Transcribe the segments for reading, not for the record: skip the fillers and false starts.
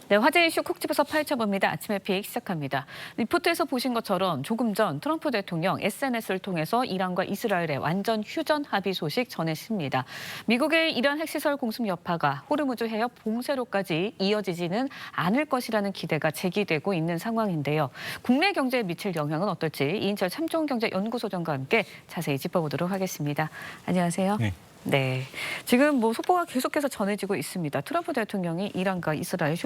네, 화제 이슈 콕 집어서 파헤쳐봅니다. 아침에 픽 시작합니다. 리포트에서 보신 것처럼 조금 전 트럼프 대통령 SNS를 통해서 이란과 이스라엘의 완전 휴전 합의 소식 전했습니다. 미국의 이란 핵시설 공습 여파가 호르무즈 해협 봉쇄로까지 이어지지는 않을 것이라는 기대가 제기되고 있는 상황인데요. 국내 경제에 미칠 영향은 어떨지 이인철 참좋은경제연구소장과 함께 자세히 짚어보도록 하겠습니다. 안녕하세요. 네, 지금 속보가 계속해서 전해지고 있습니다. 트럼프 대통령이 이란과 이스라엘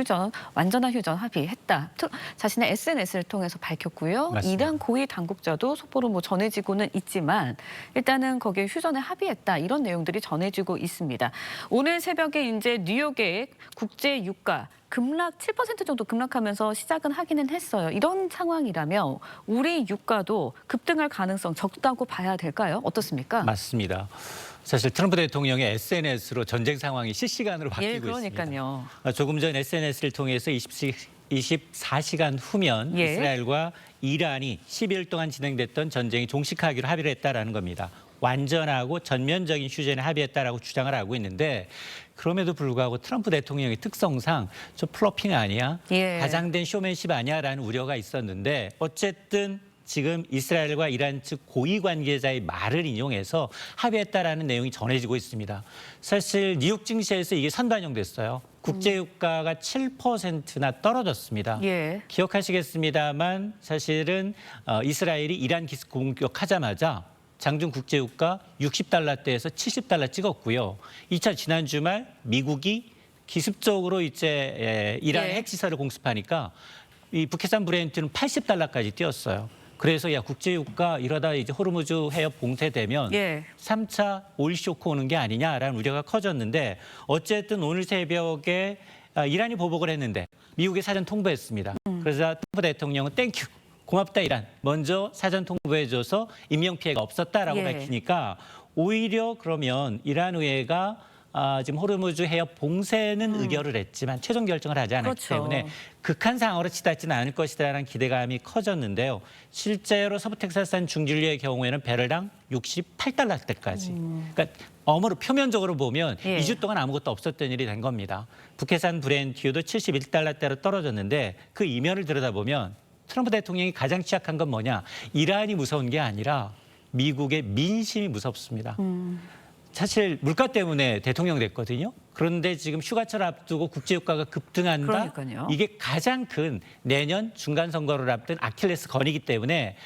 완전한 휴전 합의했다. 자신의 SNS를 통해서 밝혔고요. 맞습니다. 이란 고위 당국자도 속보로 전해지고는 있지만 일단은 거기에 휴전에 합의했다. 이런 내용들이 전해지고 있습니다. 오늘 새벽에 이제 뉴욕의 국제 유가 급락 7% 정도 급락하면서 시작은 하기는 했어요. 이런 상황이라면 우리 유가도 급등할 가능성 적다고 봐야 될까요? 어떻습니까? 맞습니다. 사실 트럼프 대통령의 SNS로 전쟁 상황이 실시간으로 바뀌고 그러니까요. 있습니다. 조금 전 SNS를 통해서 24시간 후면 예. 이스라엘과 이란이 12일 동안 진행됐던 전쟁이 종식하기로 합의를 했다라는 겁니다. 완전하고 전면적인 휴전에 합의했다라고 주장을 하고 있는데 그럼에도 불구하고 트럼프 대통령의 특성상 좀 플러핑 아니야? 예. 과장된 쇼맨십 아니야라는 우려가 있었는데 어쨌든 지금 이스라엘과 이란 측 고위 관계자의 말을 인용해서 합의했다라는 내용이 전해지고 있습니다. 사실 뉴욕 증시에서 이게 선반영됐어요. 국제유가가 7%나 떨어졌습니다. 예. 기억하시겠습니다만 사실은 이스라엘이 이란 기습 공격하자마자 장중 국제유가 60달러대에서 70달러 찍었고요. 2차 지난 주말 미국이 기습적으로 이제 이란 예. 핵시설을 공습하니까 이 북해산 브렌트는 80달러까지 뛰었어요. 그래서 야 국제유가 이러다 이제 호르무즈 해협 봉쇄되면 예. 3차 오일 쇼크 오는 게 아니냐라는 우려가 커졌는데 어쨌든 오늘 새벽에 이란이 보복을 했는데 미국이 사전 통보했습니다. 그래서 트럼프 대통령은 땡큐. 고맙다 이란. 먼저 사전 통보해줘서 인명피해가 없었다라고 예. 밝히니까 오히려 그러면 이란 의회가 지금 호르무즈 해협 봉쇄는 의결을 했지만 최종 결정을 하지 않았기 그렇죠. 때문에 극한 상황으로 치닫지는 않을 것이라는 기대감이 커졌는데요. 실제로 서부 텍사스산 중진류의 경우에는 배럴당 68달러대까지. 그러니까 어머로 표면적으로 보면 예. 2주 동안 아무것도 없었던 일이 된 겁니다. 북해산 브렌트유도 71달러대로 떨어졌는데 그 이면을 들여다보면 트럼프 대통령이 가장 취약한 건 뭐냐? 이란이 무서운 게 아니라 미국의 민심이 무섭습니다. 사실 물가 때문에 대통령 됐거든요. 그런데 지금 휴가철 앞두고 국제유가가 급등한다. 그러니까요. 이게 가장 큰 내년 중간 선거를 앞둔 아킬레스 건이기 때문에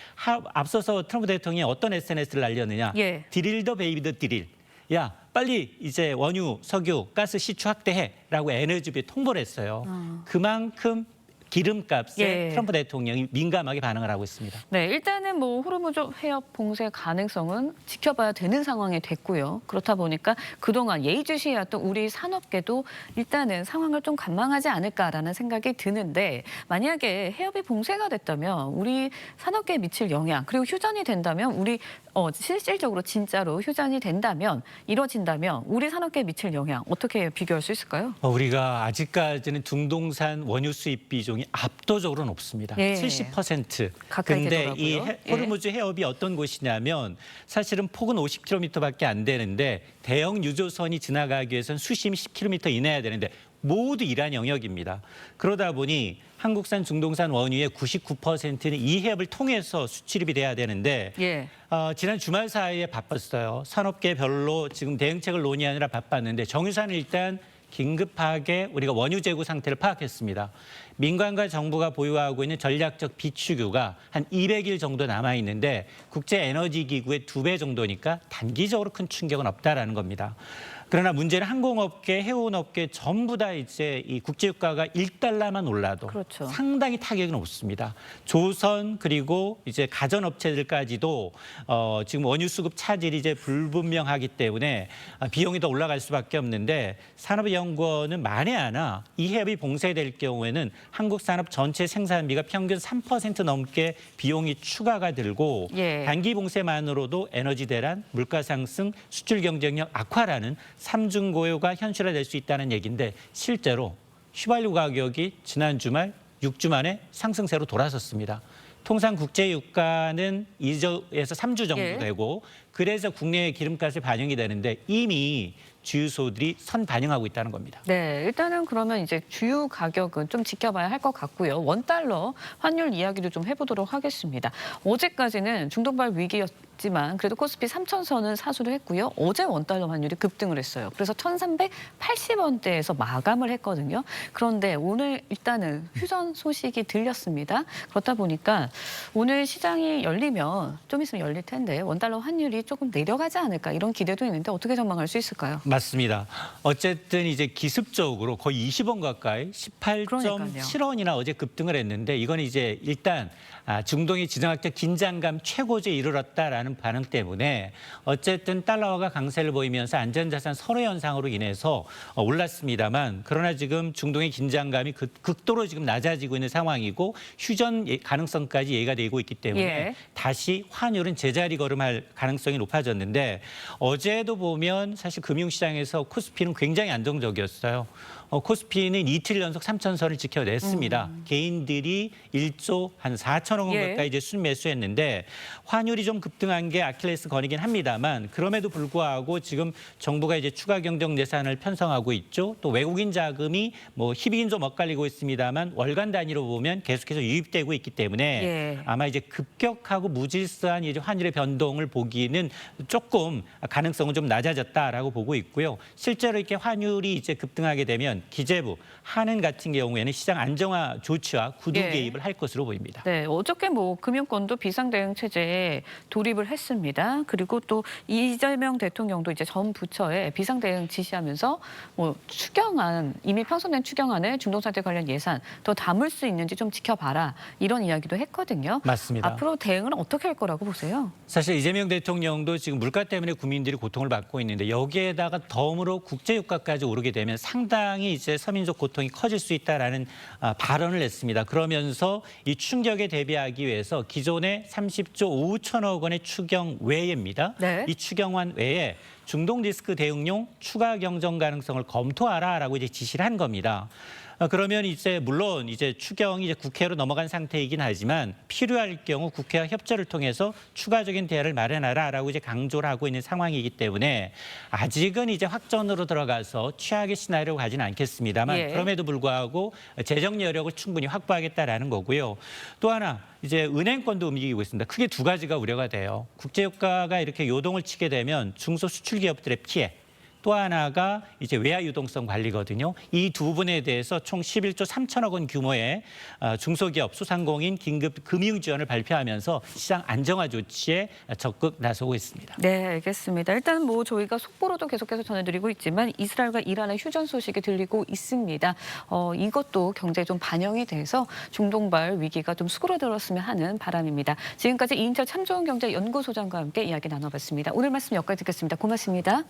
앞서서 트럼프 대통령이 어떤 SNS를 날렸느냐. 예. 드릴 더 베이비 더 드릴. 야 빨리 이제 원유, 석유, 가스 시추 확대해라고 에너지부에 통보를 했어요. 그만큼 기름값에 예. 트럼프 대통령이 민감하게 반응을 하고 있습니다. 네, 일단은 호르무즈 해협 봉쇄 가능성은 지켜봐야 되는 상황이 됐고요. 그렇다 보니까 그동안 예의주시해왔던 우리 산업계도 일단은 상황을 좀 관망하지 않을까라는 생각이 드는데 만약에 해협이 봉쇄가 됐다면 우리 산업계에 미칠 영향 그리고 휴전이 된다면 우리 실질적으로 진짜로 휴전이 된다면 이루어진다면 우리 산업계에 미칠 영향 어떻게 비교할 수 있을까요? 우리가 아직까지는 중동산 원유 수입 비중이 압도적으로 높습니다. 예. 70%. 가까이 근데 되더라고요. 이 예. 호르무즈 해협이 어떤 곳이냐면 사실은 폭은 50km밖에 안 되는데 대형 유조선이 지나가기 위해서는 수심이 10km 이내야 되는데 모두 이란 영역입니다. 그러다 보니 한국산 중동산 원유의 99%는 이 해협을 통해서 수출입이 돼야 되는데 예. 지난 주말 사이에 바빴어요. 산업계별로 지금 대응책을 논의하느라 바빴는데 정유사는 일단 긴급하게 우리가 원유 재고 상태를 파악했습니다. 민간과 정부가 보유하고 있는 전략적 비축유가 한 200일 정도 남아있는데 국제에너지기구의 2배 정도니까 단기적으로 큰 충격은 없다라는 겁니다. 그러나 문제는 항공업계, 해운업계 전부 다 이제 이 국제유가가 1달러만 올라도 그렇죠. 상당히 타격이 높습니다. 조선 그리고 이제 가전업체들까지도 지금 원유 수급 차질이 이제 불분명하기 때문에 비용이 더 올라갈 수밖에 없는데 산업연구원은 만에 하나 이 해협이 봉쇄될 경우에는 한국 산업 전체 생산비가 평균 3% 넘게 비용이 추가가 들고 예. 단기 봉쇄만으로도 에너지 대란, 물가 상승, 수출 경쟁력 악화라는 삼중 고요가 현실화될 수 있다는 얘기인데 실제로 휘발유 가격이 지난 주말 6주 만에 상승세로 돌아섰습니다. 통상 국제유가는 2주에서 3주 정도 예. 되고 그래서 국내의 기름값이 반영이 되는데 이미 주유소들이 선반영하고 있다는 겁니다. 네, 일단은 그러면 이제 주유 가격은 좀 지켜봐야 할 것 같고요. 원달러 환율 이야기도 좀 해보도록 하겠습니다. 어제까지는 중동발 위기였지만 그래도 코스피 3,000선은 사수를 했고요. 어제 원달러 환율이 급등을 했어요. 그래서 1,380원대에서 마감을 했거든요. 그런데 오늘 일단은 휴전 소식이 들렸습니다. 그렇다 보니까 오늘 시장이 열리면 좀 있으면 열릴 텐데 원달러 환율이 조금 내려가지 않을까 이런 기대도 있는데 어떻게 전망할 수 있을까요? 맞습니다. 어쨌든 이제 기습적으로 거의 20원 가까이 18.7원이나 어제 급등을 했는데 이건 이제 일단 중동의 지정학적 긴장감 최고조에 이르렀다라는 반응 때문에 어쨌든 달러화가 강세를 보이면서 안전자산 선호 현상으로 인해서 올랐습니다만 그러나 지금 중동의 긴장감이 극도로 지금 낮아지고 있는 상황이고 휴전 가능성까지 예가 되고 있기 때문에 예. 다시 환율은 제자리 걸음할 가능성이 높아졌는데 어제도 보면 사실 금융시장에서 코스피는 굉장히 안정적이었어요. 코스피는 이틀 연속 3,000선을 지켜냈습니다. 개인들이 1조 한 4천억 원 예. 가까이 이제 순매수했는데 환율이 좀 급등한 게 아킬레스 건이긴 합니다만 그럼에도 불구하고 지금 정부가 이제 추가 경정 예산을 편성하고 있죠. 또 외국인 자금이 뭐 희비긴 좀 엇갈리고 있습니다만 월간 단위로 보면 계속해서 유입되고 있기 때문에 예. 아마 이제 급격하고 무질서한 이제 환율의 변동을 보기는 조금 가능성은 좀 낮아졌다라고 보고 있고요. 실제로 이렇게 환율이 이제 급등하게 되면 기재부, 한은 같은 경우에는 시장 안정화 조치와 구두 예. 개입을 할 것으로 보입니다. 네, 어저께 뭐 금융권도 비상대응 체제에 돌입을 했습니다. 그리고 또 이재명 대통령도 이제 전 부처에 비상대응 지시하면서 뭐 추경안 이미 편성된 추경안에 중동사태 관련 예산 더 담을 수 있는지 좀 지켜봐라 이런 이야기도 했거든요. 맞습니다. 앞으로 대응은 어떻게 할 거라고 보세요? 사실 이재명 대통령도 지금 물가 때문에 국민들이 고통을 받고 있는데 여기에다가 덤으로 국제유가까지 오르게 되면 상당히 이제 서민족 고통이 커질 수 있다라는 발언을 했습니다. 그러면서 이 충격에 대비하기 위해서 기존의 30조 5천억 원의 추경 외입니다. 네. 이 추경안 외에 중동 리스크 대응용 추가 경정 가능성을 검토하라라고 이제 지시를 한 겁니다. 그러면 이제 물론 이제 추경이 이제 국회로 넘어간 상태이긴 하지만 필요할 경우 국회와 협조를 통해서 추가적인 대안을 마련하라라고 이제 강조를 하고 있는 상황이기 때문에 아직은 이제 확전으로 들어가서 최악의 시나리오를 가지는 않겠습니다만 예. 그럼에도 불구하고 재정 여력을 충분히 확보하겠다라는 거고요. 또 하나 이제 은행권도 움직이고 있습니다. 크게 두 가지가 우려가 돼요. 국제유가가 이렇게 요동을 치게 되면 중소수출기업들의 피해. 또 하나가 이제 외화 유동성 관리거든요. 이 두 분에 대해서 총 11조 3천억 원 규모의 중소기업 소상공인 긴급 금융 지원을 발표하면서 시장 안정화 조치에 적극 나서고 있습니다. 네, 알겠습니다. 일단 뭐 저희가 속보로도 계속해서 전해드리고 있지만 이스라엘과 이란의 휴전 소식이 들리고 있습니다. 이것도 경제에 좀 반영이 돼서 중동발 위기가 좀 수그러들었으면 하는 바람입니다. 지금까지 이인철 참좋은경제연구소장과 함께 이야기 나눠봤습니다. 오늘 말씀 여기까지 듣겠습니다. 고맙습니다.